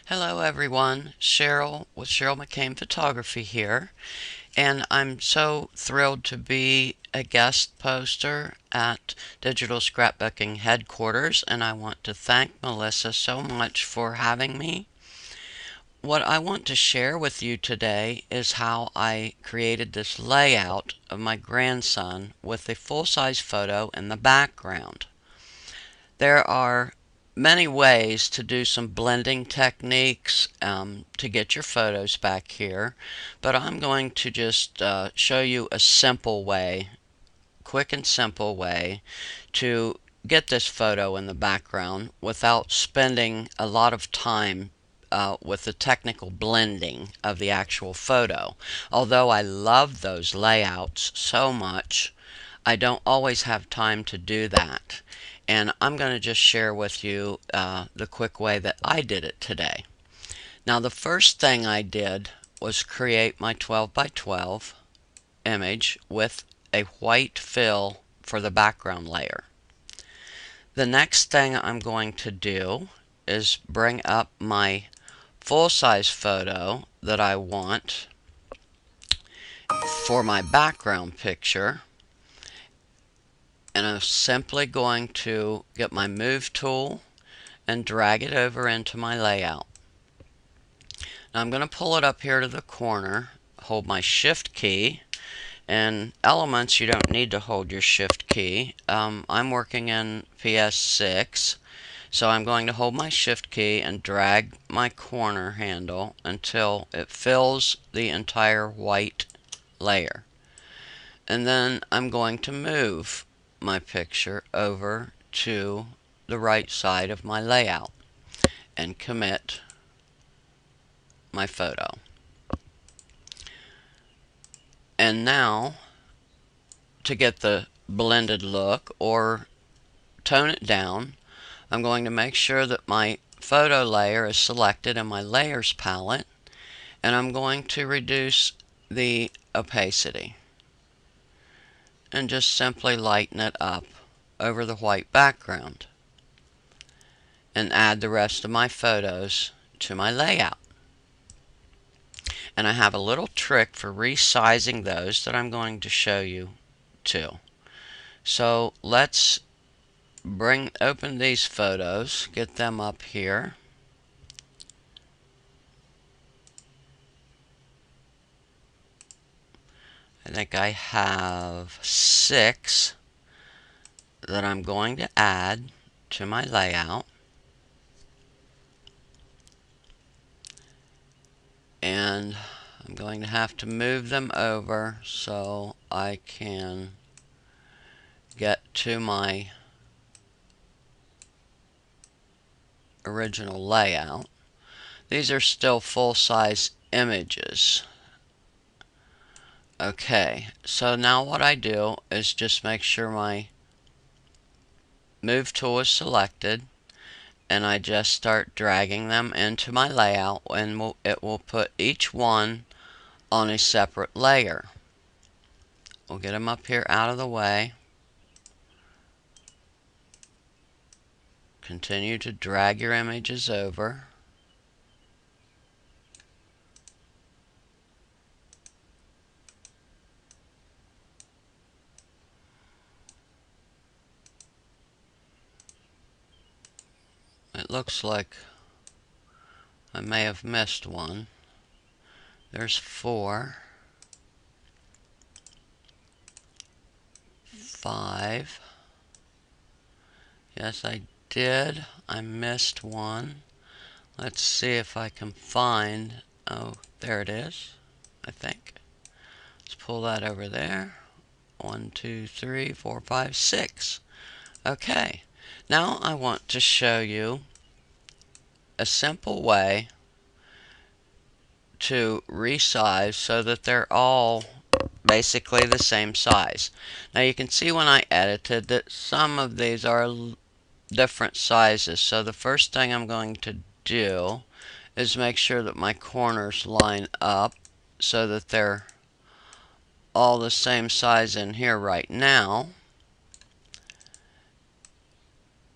Hello everyone, Cheryl with Cheryl McCain Photography here, and I'm so thrilled to be a guest poster at Digital Scrapbooking Headquarters, and I want to thank Melissa so much for having me. What I want to share with you today is how I created this layout of my grandson with a full-size photo in the background. There are many ways to do some blending techniques to get your photos back here, but I'm going to just show you a simple way, quick and simple way to get this photo in the background without spending a lot of time with the technical blending of the actual photo. Although I love those layouts so much, I don't always have time to do that. And I'm going to just share with you the quick way that I did it today. Now, the first thing I did was create my 12 by 12 image with a white fill for the background layer. The next thing I'm going to do is bring up my full-size photo that I want for my background picture, and I'm simply going to get my move tool and drag it over into my layout. Now I'm going to pull it up here to the corner, hold my shift key, and Elements you don't need to hold your shift key. I'm working in PS6, so I'm going to hold my shift key and drag my corner handle until it fills the entire white layer. And then I'm going to move my picture over to the right side of my layout and commit my photo. And now, to get the blended look or tone it down, I'm going to make sure that my photo layer is selected in my layers palette, and I'm going to reduce the opacity and just simply lighten it up over the white background and add the rest of my photos to my layout. And I have a little trick for resizing those that I'm going to show you too. So let's open these photos, get them up here. I think I have 6 that I'm going to add to my layout. And I'm going to have to move them over so I can get to my original layout. These are still full-size images. Okay, so now what I do is just make sure my move tool is selected, and I just start dragging them into my layout, and it will put each one on a separate layer. We'll get them up here out of the way. Continue to drag your images over. It looks like I may have missed one. There's 4, 5. Yes, I did. I missed one. Let's see if I can find. Oh, there it is, I think. Let's pull that over there. 1, 2, 3, 4, 5, 6. Okay. Now I want to show you a simple way to resize so that they're all basically the same size. Now you can see when I edited that some of these are different sizes. So the first thing I'm going to do is make sure that my corners line up so that they're all the same size in here right now.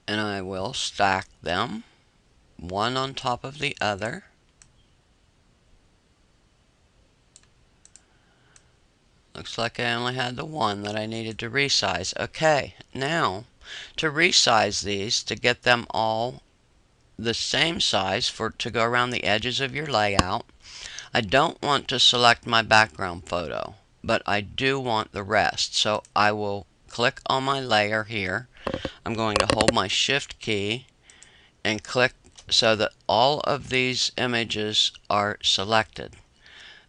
And I will stack them one on top of the other. Looks like I only had the one that I needed to resize. Okay, now to resize these, to get them all the same size to go around the edges of your layout, I don't want to select my background photo, but I do want the rest. So I will click on my layer here. I'm going to hold my Shift key and click so that all of these images are selected.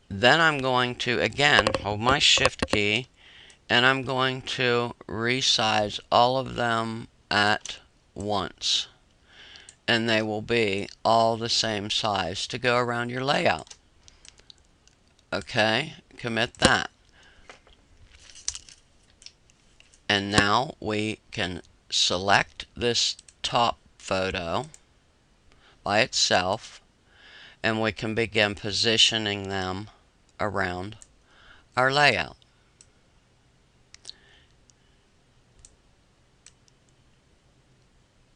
Then I'm going to again hold my Shift key and I'm going to resize all of them at once. And they will be all the same size to go around your layout. Okay, commit that. And now we can select this top photo by itself and we can begin positioning them around our layout.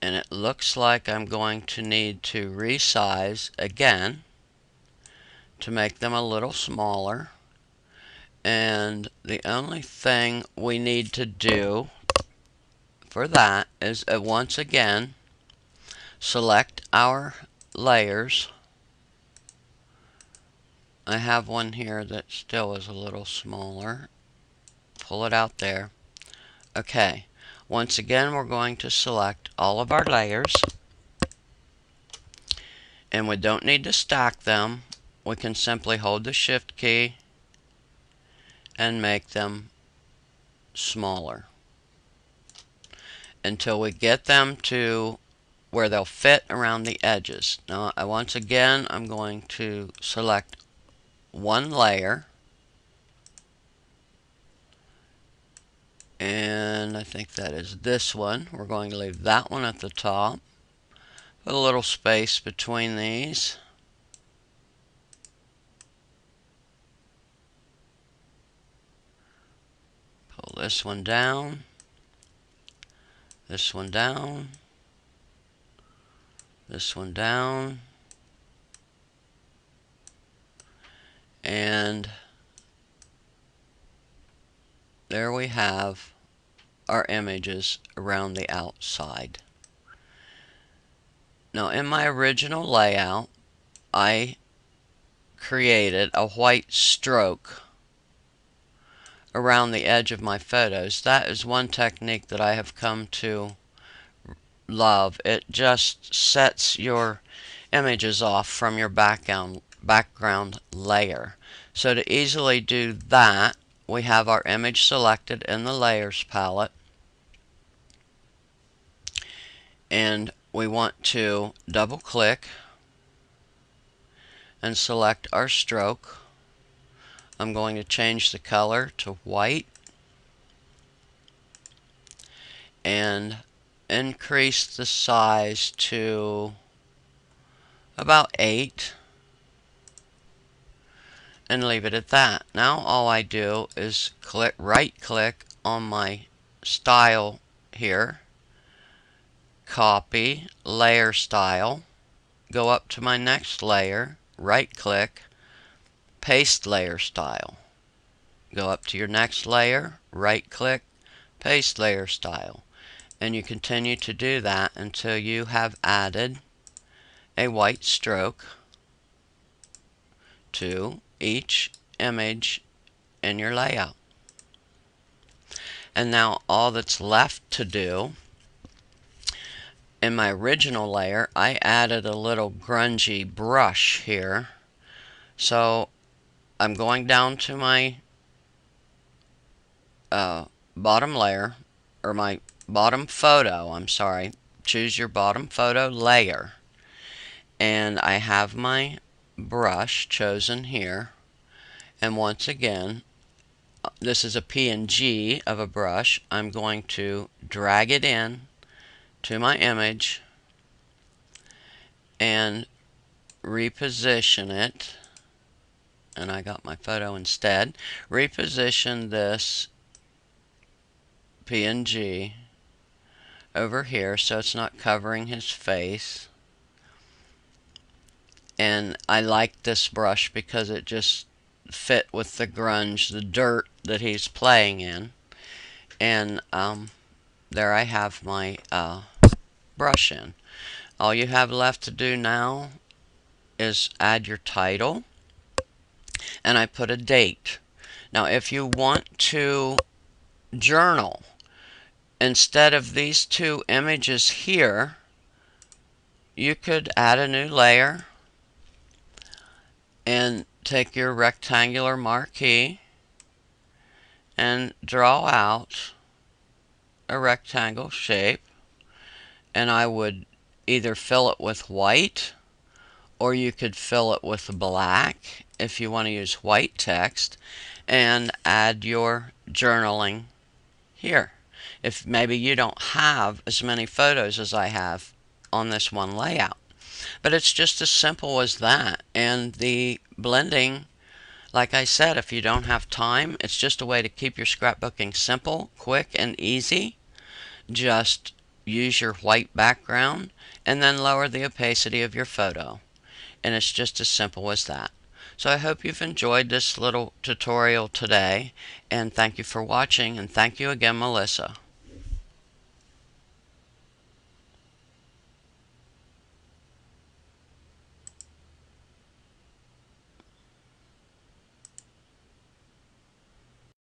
And it looks like I'm going to need to resize again to make them a little smaller. And the only thing we need to do for that is once again select our layers. I have one here that still is a little smaller. Pull it out there. Okay, once again we're going to select all of our layers, and we don't need to stack them. We can simply hold the Shift key and make them smaller until we get them to where they'll fit around the edges. Now once again I'm going to select one layer, and I think that is this one. We're going to leave that one at the top. Put a little space between these. Pull this one down. This one down. This one down. And there we have our images around the outside. Now in my original layout, I created a white stroke around the edge of my photos. That is one technique that I have come to love. It just sets your images off from your background layer. So to easily do that, we have our image selected in the layers palette, and we want to double click and select our stroke. I'm going to change the color to white and increase the size to about 8 and leave it at that. Now all I do is right click on my style here, copy layer style, go up to my next layer, right click, paste layer style, go up to your next layer, right click, paste layer style, and you continue to do that until you have added a white stroke to each image in your layout. And now all that's left to do, in my original layer I added a little grungy brush here. So I'm going down to my bottom layer, or my bottom photo, I'm sorry. Choose your bottom photo layer, and I have my brush chosen here, and once again this is a PNG of a brush. I'm going to drag it in to my image and reposition it, and I got my photo instead. Reposition this PNG over here so it's not covering his face, And I like this brush because it just fit with the grunge, the dirt that he's playing in. And there I have my brush in. All you have left to do now is add your title, and I put a date. Now if you want to journal, instead of these two images here, you could add a new layer and take your rectangular marquee and draw out a rectangle shape, and I would either fill it with white, or you could fill it with black if you want to use white text, and add your journaling here. If maybe you don't have as many photos as I have on this one layout. But it's just as simple as that. And the blending, like I said, if you don't have time, it's just a way to keep your scrapbooking simple, quick, and easy. Just use your white background and then lower the opacity of your photo. And it's just as simple as that. So I hope you've enjoyed this little tutorial today, and thank you for watching, and thank you again, Melissa.